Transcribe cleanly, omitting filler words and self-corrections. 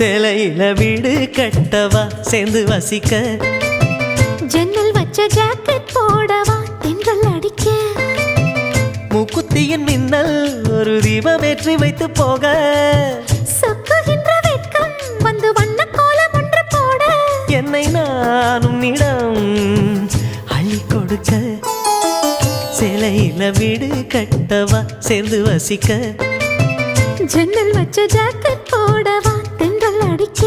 சேலையில வீடு கட்டவா சேர்ந்து வசிக்க ஜன்னல் வச்ச ஜாக்கெட் போடவா தென்றல் அடிக்க மூக்குத்தியின் மின்னல் ஒரு தீபமேற்றி வைத்து போக சொக்குகின்ற வெட்கம் வந்து வண்ண கோலம் ஒன்று போட என்னை நானும் இடம் அள்ளி கொடுக்க சேலையில வீடு கட்டவா சேர்ந்து வசிக்க ஜன்னல் வச்ச ஜாக்கெட் போடவா தென்றல் அடிக்க